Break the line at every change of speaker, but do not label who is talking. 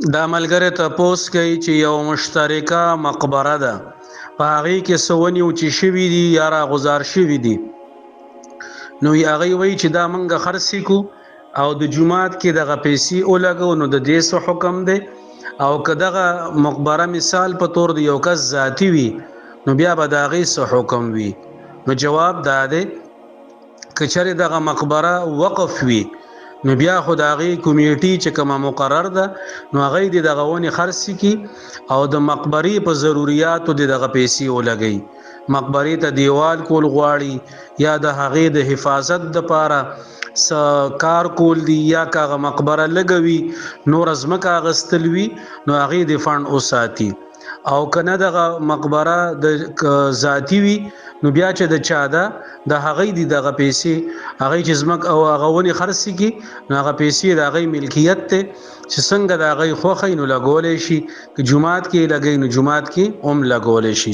دا ملګری تپوس کوي چې یو مشترکه مقبره ده په هغې کې څه ونې چې شوي دي یا راغوځار شوي دي نو هغې وایي چې دا موږ خرڅې کړو او د جومات کې دغه پیسې ولګو نو د دې څه حکم دی او که دغه مقبره مثال په طور د یو کس ذاتي وي نو بیا به د هغې څه حکم وي نو جواب دا دی که چېرې دغه مقبره وقف وي نو بیا خو د هغې کمیټي چې کومه مقرر ده نو هغې د دغه ونې خرڅې کړي او د مقبرې په ضروریاتو د دغه پیسې ولګوي مقبرې ته دیوال کول غواړي یا د هغې د حفاظت دپاره کار کول دي یا کاغه مقبره لګوي نور ځمکه اخیستل وي نو هغې د فنډ وساتي او کنه دغه مقبره د ذاتی وي نو بیا چې د چا ده د هغې دغه پیسې هغې چې ځمکه او هغه ونې خرڅې کړي نو هغه پیسې د هغې ملکیت دی چې څنګه د هغې خوښه نو لګولی شي که جومات کې لګوي نو جومات کې هم لګولی شي.